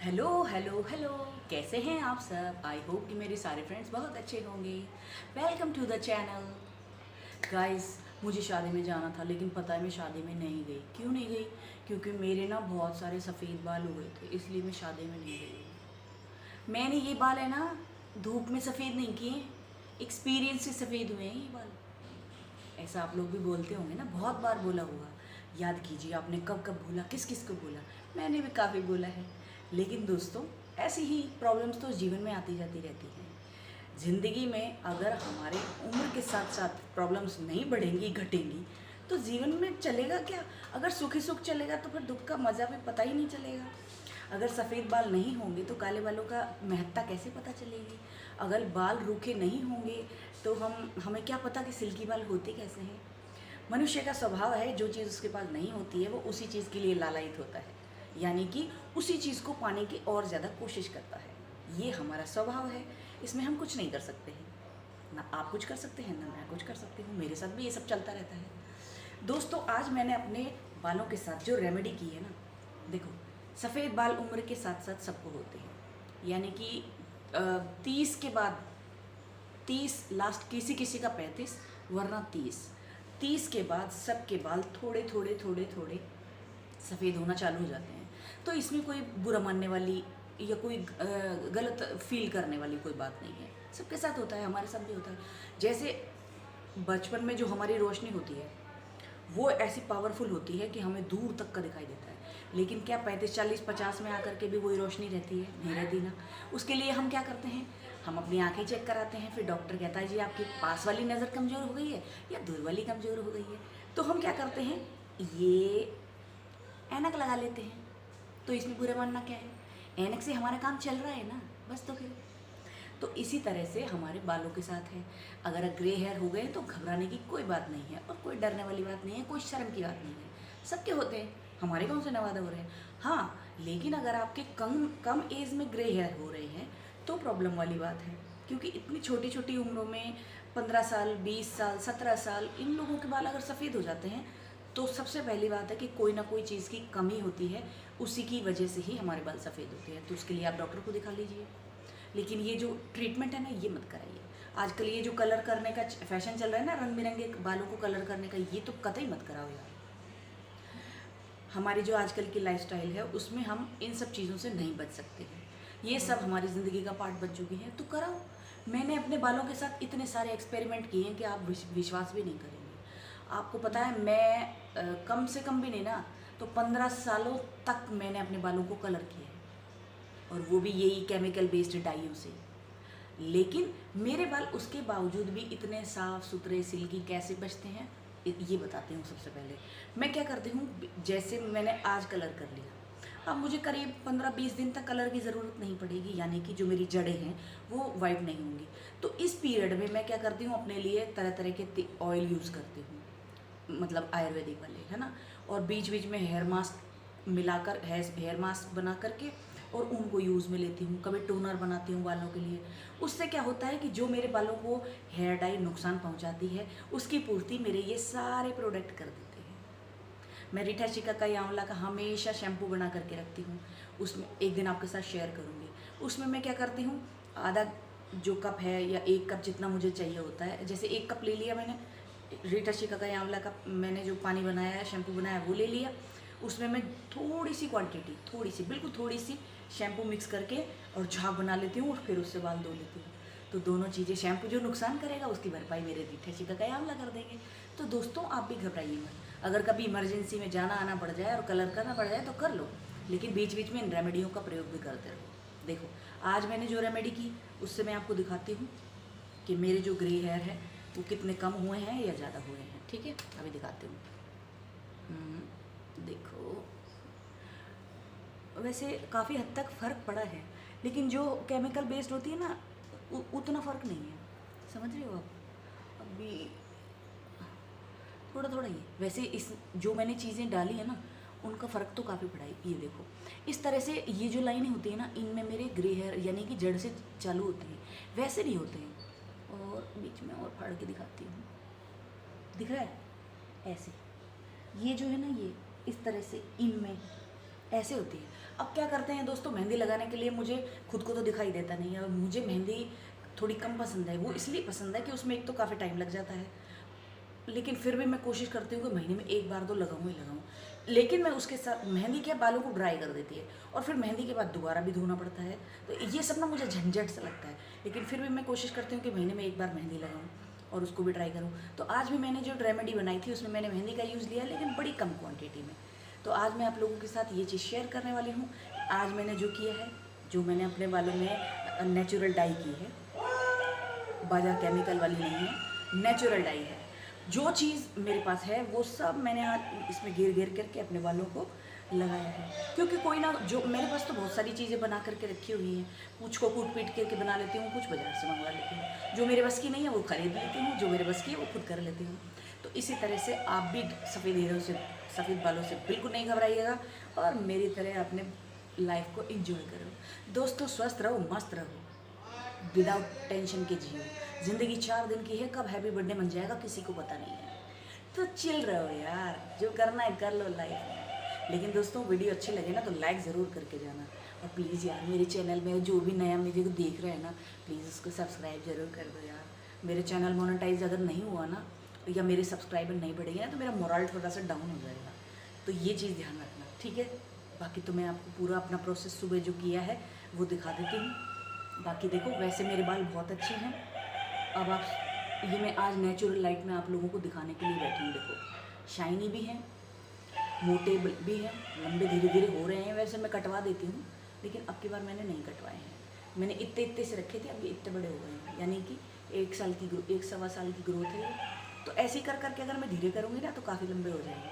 Hello hello hello. कैसे हैं आप सब? आई होप कि मेरे सारे फ्रेंड्स बहुत अच्छे होंगे। Welcome to the channel. Guys, मुझे शादी में जाना था लेकिन पता है मैं शादी में नहीं गई। क्यों नहीं गई? क्योंकि मेरे ना बहुत सारे सफ़ेद बाल हुए थे, इसलिए मैं शादी में नहीं गई। मैंने ये बाल है ना धूप में सफ़ेद नहीं किए, एक्सपीरियंस से सफ़ेद हुए हैं ये बाल। ऐसा आप लोग भी बोलते होंगे ना, बहुत बार बोला होगा। याद कीजिए आपने कब कब बोला, किस किस को बोला। मैंने भी काफ़ी बोला है। लेकिन दोस्तों, ऐसी ही प्रॉब्लम्स तो जीवन में आती जाती रहती हैं। ज़िंदगी में अगर हमारे उम्र के साथ साथ प्रॉब्लम्स नहीं बढ़ेंगी, घटेंगी, तो जीवन में चलेगा क्या? अगर सुख ही सुख चलेगा तो फिर दुख का मज़ा भी पता ही नहीं चलेगा। अगर सफ़ेद बाल नहीं होंगे तो काले बालों का महत्ता कैसे पता चलेगी? अगर बाल रूखे नहीं होंगे तो हमें क्या पता कि सिल्की बाल होते कैसे हैं? मनुष्य का स्वभाव है, जो चीज़ उसके पास नहीं होती है वो उसी चीज़ के लिए लालायित होता है, यानी कि उसी चीज़ को पाने की और ज़्यादा कोशिश करता है। ये हमारा स्वभाव है, इसमें हम कुछ नहीं कर सकते हैं। ना आप कुछ कर सकते हैं, ना मैं कुछ कर सकती हूँ। मेरे साथ भी ये सब चलता रहता है। दोस्तों, आज मैंने अपने बालों के साथ जो रेमेडी की है ना, देखो, सफ़ेद बाल उम्र के साथ साथ सबको होते हैं, यानी कि 30 के बाद, 30 लास्ट, किसी किसी का 35, वरना 30 के बाद सबके बाल थोड़े थोड़े थोड़े थोड़े सफ़ेद होना चालू हो जाते हैं। तो इसमें कोई बुरा मानने वाली या कोई गलत फील करने वाली कोई बात नहीं है। सबके साथ होता है, हमारे साथ भी होता है। जैसे बचपन में जो हमारी रोशनी होती है वो ऐसी पावरफुल होती है कि हमें दूर तक का दिखाई देता है। लेकिन क्या 35 40 50 में आकर के भी वही रोशनी रहती है? नहीं रहती ना। उसके लिए हम क्या करते हैं? हम अपनी आंखें चेक कराते हैं, फिर डॉक्टर कहता है जी आपकी पास वाली नज़र कमज़ोर हो गई है या दूर वाली कमज़ोर हो गई है। तो हम क्या करते हैं? ये ऐनक लगा लेते हैं। तो इसमें बुरा मानना क्या है? ऐनक से हमारा काम चल रहा है ना, बस। तो फिर तो इसी तरह से हमारे बालों के साथ है। अगर ग्रे हेयर हो गए तो घबराने की कोई बात नहीं है और कोई डरने वाली बात नहीं है, कोई शर्म की बात नहीं है। सबके होते हैं, हमारे कौन से नवादा हो रहे हैं। हाँ, लेकिन अगर आपके कम कम एज में ग्रे हेयर हो रहे हैं तो प्रॉब्लम वाली बात है। क्योंकि इतनी छोटी छोटी उम्रों में 15 साल, 20 साल, 17 साल, इन लोगों के बाल अगर सफ़ेद हो जाते हैं तो सबसे पहली बात है कि कोई ना कोई चीज़ की कमी होती है। उसी की वजह से ही हमारे बाल सफ़ेद होते हैं। तो उसके लिए आप डॉक्टर को दिखा लीजिए। लेकिन ये जो ट्रीटमेंट है ना, ये मत कराइए। आजकल ये जो कलर करने का फैशन चल रहा है ना, रंग बिरंगे बालों को कलर करने का, ये तो कतई मत कराओ यार। हमारी जो आजकल की लाइफस्टाइल है उसमें हम इन सब चीज़ों से नहीं बच सकते हैं। ये सब हमारी ज़िंदगी का पार्ट बन चुकी है, तो कराओ। मैंने अपने बालों के साथ इतने सारे एक्सपेरिमेंट किए हैं कि आप विश्वास भी नहीं करेंगे। आपको पता है, मैं कम से कम भी नहीं ना तो 15 सालों तक मैंने अपने बालों को कलर किया है, और वो भी यही केमिकल बेस्ड डाइयों से। लेकिन मेरे बाल उसके बावजूद भी इतने साफ़ सुथरे सिल्की कैसे बचते हैं, ये बताती हूँ। सबसे पहले मैं क्या करती हूँ, जैसे मैंने आज कलर कर लिया, अब मुझे करीब 15-20 दिन तक कलर की ज़रूरत नहीं पड़ेगी, यानी कि जो मेरी जड़ें हैं वो वाइट नहीं होंगी। तो इस पीरियड में मैं क्या करती हूँ, अपने लिए तरह तरह के ऑयल यूज़ करती हूँ, मतलब आयुर्वेदिक वाले, है ना। और बीच बीच में हेयर मास्क मिलाकर, हेयर मास्क बना करके और उनको यूज़ में लेती हूँ। कभी टोनर बनाती हूँ बालों के लिए। उससे क्या होता है कि जो मेरे बालों को हेयर डाई नुकसान पहुँचाती है, उसकी पूर्ति मेरे ये सारे प्रोडक्ट कर देते हैं। मैं रीठा शिकाकाई आंवला का हमेशा शैम्पू बना करके रखती हूँ। उसमें एक दिन आपके साथ शेयर करूँगी। उसमें मैं क्या करती हूँ, आधा जो कप है या 1 कप जितना मुझे चाहिए होता है, जैसे 1 कप ले लिया मैंने रीठा शिकाकाई आंवला का, मैंने जो पानी बनाया है, शैम्पू बनाया वो ले लिया। उसमें मैं थोड़ी सी क्वांटिटी, थोड़ी सी, बिल्कुल थोड़ी सी शैम्पू मिक्स करके और झाग बना लेती हूँ और फिर उससे बाल धो लेती हूँ। तो दोनों चीज़ें, शैम्पू जो नुकसान करेगा उसकी भरपाई मेरे रीठा शिकाकाई आंवला कर देंगे। तो दोस्तों, आप भी घबराइए मत। अगर कभी इमरजेंसी में जाना आना पड़ जाए और कलर करना पड़ जाए तो कर लो, लेकिन बीच बीच में इन रेमेडियों का प्रयोग भी करते रहो। देखो, आज मैंने जो रेमेडी की उससे मैं आपको दिखाती हूँ कि मेरे जो ग्रे हेयर है वो कितने कम हुए हैं या ज़्यादा हुए हैं। ठीक है, अभी दिखाती हूँ। देखो, वैसे काफ़ी हद तक फ़र्क पड़ा है, लेकिन जो केमिकल बेस्ड होती है ना, उतना फ़र्क नहीं है। समझ रहे हो आप? अभी थोड़ा थोड़ा ही है। वैसे इस जो मैंने चीज़ें डाली है ना, उनका फ़र्क तो काफ़ी पड़ा है। ये देखो, इस तरह से ये जो लाइनें होती है ना, इनमें मेरे ग्रे हेयर यानी कि जड़ से चालू होते हैं, वैसे नहीं होते हैं। और बीच में और फाड़ के दिखाती हूँ, दिख रहा है? ऐसे ये जो है ना, ये इस तरह से इनमें ऐसे होती है। अब क्या करते हैं दोस्तों, मेहंदी लगाने के लिए मुझे खुद को तो दिखाई देता नहीं है, और मुझे मेहंदी थोड़ी कम पसंद है। वो इसलिए पसंद है कि उसमें एक तो काफ़ी टाइम लग जाता है, लेकिन फिर भी मैं कोशिश करती हूँ कि महीने में एक बार तो लगाऊँ ही लगाऊँ। लेकिन मैं उसके साथ मेहंदी के बालों को ड्राई कर देती है, और फिर मेहंदी के बाद दोबारा भी धोना पड़ता है। तो ये सब ना मुझे झंझट सा लगता है, लेकिन फिर भी मैं कोशिश करती हूँ कि महीने में एक बार मेहंदी लगाऊँ और उसको भी ट्राई करूँ। तो आज भी मैंने जो रेमेडी बनाई थी उसमें मैंने मेहंदी का यूज़ लिया, लेकिन बड़ी कम क्वान्टिटी में। तो आज मैं आप लोगों के साथ ये चीज़ शेयर करने वाली हूँ। आज मैंने जो किया है, जो मैंने अपने बालों में नेचुरल डाई की है, बाजार केमिकल वाली नहीं है, नेचुरल डाई है। जो चीज़ मेरे पास है वो सब मैंने आज इसमें घेर घेर करके अपने बालों को लगाया है। क्योंकि कोई ना, जो मेरे पास तो बहुत सारी चीज़ें बना करके रखी हुई हैं। कुछ को कूट पीट करके बना लेती हूँ, कुछ बाजार से मंगवा लेती हूँ। जो मेरे बस की नहीं है वो खरीद लेती हूँ, जो मेरे बस की है वो खुद कर लेती हूँ। तो इसी तरह से आप भी सफ़ेद हेयरों से, सफ़ेद बालों से बिल्कुल नहीं घबराइएगा, और मेरी तरह अपने लाइफ को एंजॉय करो। दोस्तों, स्वस्थ रहो, मस्त रहो, विदाउट टेंशन के जियो। ज़िंदगी 4 दिन की है, कब हैप्पी बर्थडे बन जाएगा किसी को पता नहीं है। तो चिल रहो यार, जो करना है कर लो लाइफ में। लेकिन दोस्तों, वीडियो अच्छी लगे ना तो लाइक ज़रूर करके जाना, और प्लीज़ यार मेरे चैनल में जो भी नया मुझे को देख रहे हैं ना, प्लीज़ उसको सब्सक्राइब ज़रूर कर दो यार। मेरे चैनल मोनेटाइज अगर नहीं हुआ ना, या मेरे सब्सक्राइबर नहीं बढ़ेंगे ना, तो मेरा मोरल थोड़ा सा डाउन हो जाएगा। तो ये चीज़ ध्यान रखना, ठीक है। बाकी तो मैं आपको पूरा अपना प्रोसेस सुबह जो किया है वो दिखा देती हूँ। बाकी देखो, वैसे मेरे बाल बहुत अच्छे हैं। अब आप, ये मैं आज नेचुरल लाइट में आप लोगों को दिखाने के लिए बैठी हूँ। देखो, शाइनी भी हैं, मोटे भी हैं, लंबे धीरे धीरे हो रहे हैं। वैसे मैं कटवा देती हूँ, लेकिन अब की बार मैंने नहीं कटवाए हैं। मैंने इतने इतने से रखे थे, अभी इतने बड़े हो गए हैं। यानी कि 1 साल की 1 सवा साल की ग्रोथ है। तो ऐसे ही कर करके अगर मैं धीरे करूँगी ना तो काफ़ी लंबे हो जाएंगे।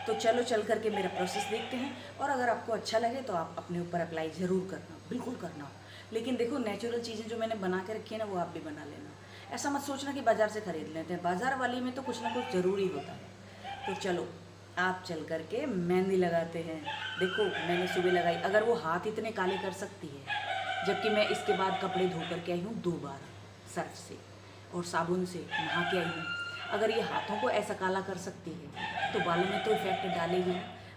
तो चलो चल करके मेरा प्रोसेस देखते हैं, और अगर आपको अच्छा लगे तो आप अपने ऊपर अप्लाई ज़रूर करना, बिल्कुल करना। लेकिन देखो, नेचुरल चीज़ें जो मैंने बना के रखी है ना, वो आप भी बना लेना। ऐसा मत सोचना कि बाज़ार से ख़रीद लेते हैं, बाज़ार वाली में तो कुछ ना कुछ ज़रूरी होता है। तो चलो आप चल करके मेहंदी लगाते हैं। देखो, मैंने सुबह लगाई, अगर वो हाथ इतने काले कर सकती है, जबकि मैं इसके बाद कपड़े धो करके आई हूँ 2 बार सर्फ से और साबुन से नहा के आई हूँ। अगर ये हाथों को ऐसा काला कर सकती है तो बालों में तो इफेक्ट डालेगी।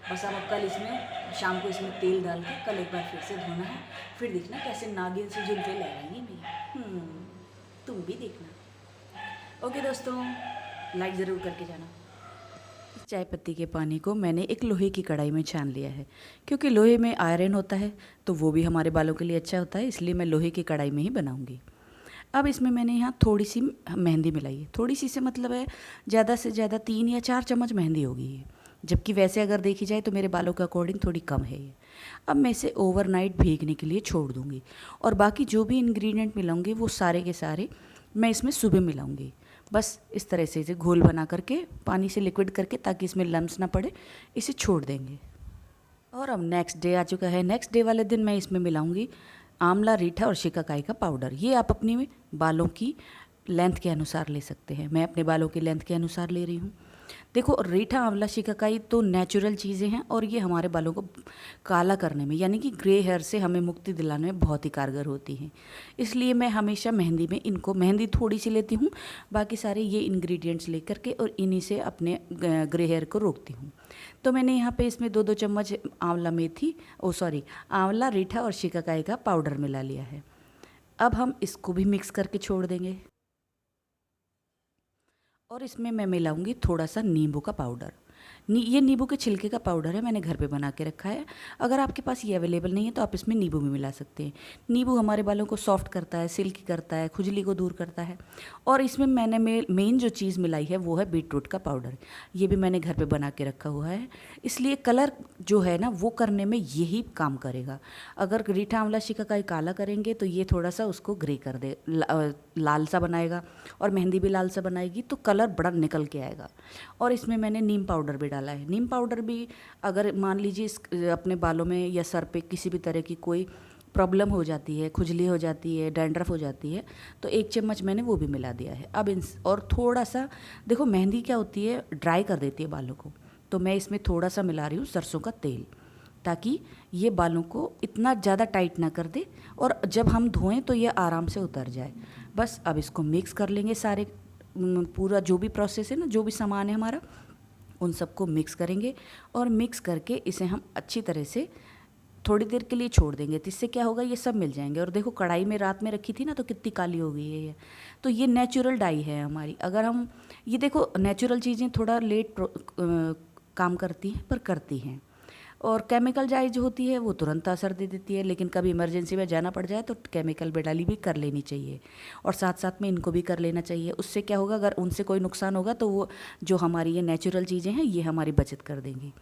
बस अब कल इसमें, शाम को इसमें तेल डाल के कल एक बार फिर से धोना है। फिर देखना कैसे नागिन से जुल्फे लगाएंगी मेरी। तुम भी देखना। ओके दोस्तों, लाइक ज़रूर करके जाना। चाय पत्ती के पानी को मैंने एक लोहे की कढ़ाई में छान लिया है, क्योंकि लोहे में आयरन होता है, तो वो भी हमारे बालों के लिए अच्छा होता है, इसलिए मैं लोहे की कढ़ाई में ही बनाऊंगी। अब इसमें मैंने यहाँ थोड़ी सी मेहंदी मिलाई है। थोड़ी सी से मतलब है ज़्यादा से ज़्यादा 3 या 4 चम्मच मेहंदी होगी ये, जबकि वैसे अगर देखी जाए तो मेरे बालों के अकॉर्डिंग थोड़ी कम है ये। अब मैं इसे ओवरनाइट भीगने के लिए छोड़ दूँगी, और बाकी जो भी इंग्रेडिएंट मिलाऊंगी वो सारे के सारे मैं इसमें सुबह मिलाऊंगी। बस इस तरह से इसे घोल बना करके पानी से लिक्विड करके, ताकि इसमें लम्स ना पड़े, इसे छोड़ देंगे। और अब नेक्स्ट डे आ चुका है। नेक्स्ट डे वाले दिन मैं इसमें मिलाऊंगी आंवला, रीठा और शिकाकाई का पाउडर। ये आप अपनी बालों की लेंथ के अनुसार ले सकते हैं। मैं अपने बालों की लेंथ के अनुसार ले रही हूँ। देखो, रीठा, आंवला, शिकाकाई तो नेचुरल चीज़ें हैं, और ये हमारे बालों को काला करने में, यानी कि ग्रे हेयर से हमें मुक्ति दिलाने में बहुत ही कारगर होती हैं। इसलिए मैं हमेशा मेहंदी में इनको, मेहंदी थोड़ी सी लेती हूँ, बाकी सारे ये इंग्रेडिएंट्स लेकर के और इन्हीं से अपने ग्रे हेयर को रोकती हूँ। तो मैंने यहाँ पे इसमें 2-2 चम्मच आंवला, रीठा और शिकाकाई का पाउडर मिला लिया है। अब हम इसको भी मिक्स करके छोड़ देंगे, और इसमें मैं मिलाऊंगी थोड़ा सा नींबू का पाउडर। ये नींबू के छिलके का पाउडर है, मैंने घर पे बना के रखा है। अगर आपके पास ये अवेलेबल नहीं है तो आप इसमें नींबू भी मिला सकते हैं। नींबू हमारे बालों को सॉफ्ट करता है, सिल्की करता है, खुजली को दूर करता है। और इसमें मैंने मेन जो चीज़ मिलाई है वो है बीटरूट का पाउडर। ये भी मैंने घर पे बना के रखा हुआ है, इसलिए कलर जो है ना वो करने में यही काम करेगा। अगर रीठा, आंवला, शिकाकाई काला करेंगे तो ये थोड़ा सा उसको ग्रे कर दे, लाल सा बनाएगा, और मेहंदी भी लाल सा बनाएगी, तो कलर बड़ा निकल के आएगा। और इसमें मैंने नीम पाउडर भी डाला है। नीम पाउडर भी, अगर मान लीजिए अपने बालों में या सर पे किसी भी तरह की कोई प्रॉब्लम हो जाती है, खुजली हो जाती है, डैंड्रफ हो जाती है, तो 1 चम्मच मैंने वो भी मिला दिया है। अब और थोड़ा सा, देखो मेहंदी क्या होती है, ड्राई कर देती है बालों को, तो मैं इसमें थोड़ा सा मिला रही हूँ सरसों का तेल, ताकि ये बालों को इतना ज़्यादा टाइट ना कर दे, और जब हम धोएं तो ये आराम से उतर जाए। बस अब इसको मिक्स कर लेंगे सारे, पूरा जो भी प्रोसेस है ना, जो भी सामान है हमारा, उन सबको मिक्स करेंगे और मिक्स करके इसे हम अच्छी तरह से थोड़ी देर के लिए छोड़ देंगे। तो इससे क्या होगा, ये सब मिल जाएंगे। और देखो कढ़ाई में रात में रखी थी ना, तो कितनी काली हो गई है ये। तो ये नेचुरल डाई है हमारी। अगर हम ये देखो, नेचुरल चीज़ें थोड़ा लेट काम करती हैं, पर करती हैं। और केमिकल डाई जो होती है वो तुरंत असर दे देती है, लेकिन कभी इमरजेंसी में जाना पड़ जाए तो केमिकल डाली भी कर लेनी चाहिए, और साथ साथ में इनको भी कर लेना चाहिए। उससे क्या होगा, अगर उनसे कोई नुकसान होगा तो वो जो हमारी ये नेचुरल चीज़ें हैं ये हमारी बचत कर देंगी।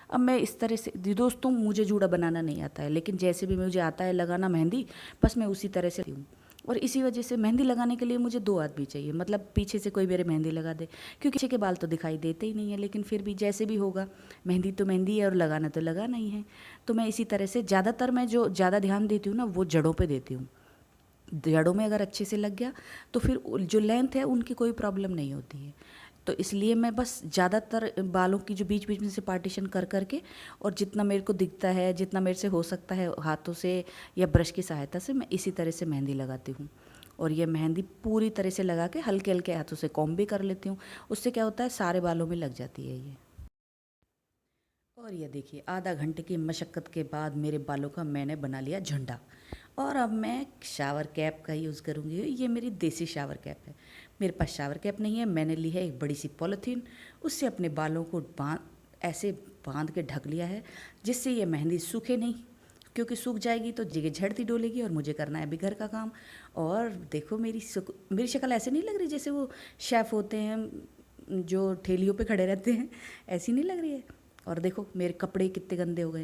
अब मैं इस तरह से, दोस्तों मुझे जूड़ा बनाना नहीं आता है, लेकिन जैसे भी मुझे आता है लगाना मेहंदी, बस मैं उसी तरह से हूँ। और इसी वजह से मेहंदी लगाने के लिए मुझे 2 आदमी चाहिए, मतलब पीछे से कोई मेरे मेहंदी लगा दे, क्योंकि पीछे के बाल तो दिखाई देते ही नहीं है। लेकिन फिर भी जैसे भी होगा, मेहंदी तो मेहंदी है और लगाना तो लगाना ही है। तो मैं इसी तरह से ज़्यादातर, मैं जो ज़्यादा ध्यान देती हूँ ना, वो जड़ों पे देती हूँ। जड़ों में अगर अच्छे से लग गया तो फिर जो लेंथ है उनकी कोई प्रॉब्लम नहीं होती है। तो इसलिए मैं बस ज़्यादातर बालों की जो बीच बीच में से पार्टीशन कर करके, और जितना मेरे को दिखता है, जितना मेरे से हो सकता है हाथों से या ब्रश की सहायता से, मैं इसी तरह से मेहंदी लगाती हूँ। और ये मेहंदी पूरी तरह से लगा के हल्के हल्के हाथों से कॉम्ब भी कर लेती हूँ। उससे क्या होता है, सारे बालों में लग जाती है ये। और ये देखिए, आधा घंटे की मशक्क़त के बाद मेरे बालों का मैंने बना लिया झंडा। और अब मैं शावर कैप का यूज़ करूँगी। ये मेरी देसी शावर कैप है। मेरे पास शावर कैप नहीं है, मैंने ली है एक बड़ी सी पॉलीथीन, उससे अपने बालों को ऐसे बांध के ढक लिया है, जिससे ये मेहंदी सूखे नहीं, क्योंकि सूख जाएगी तो जगह झड़ती डोलेगी और मुझे करना है अभी घर का काम। और देखो मेरी शक्ल ऐसे नहीं लग रही जैसे वो शेफ़ होते हैं जो ठेलियों पे खड़े रहते हैं, ऐसी नहीं लग रही है। और देखो मेरे कपड़े कितने गंदे हो गए।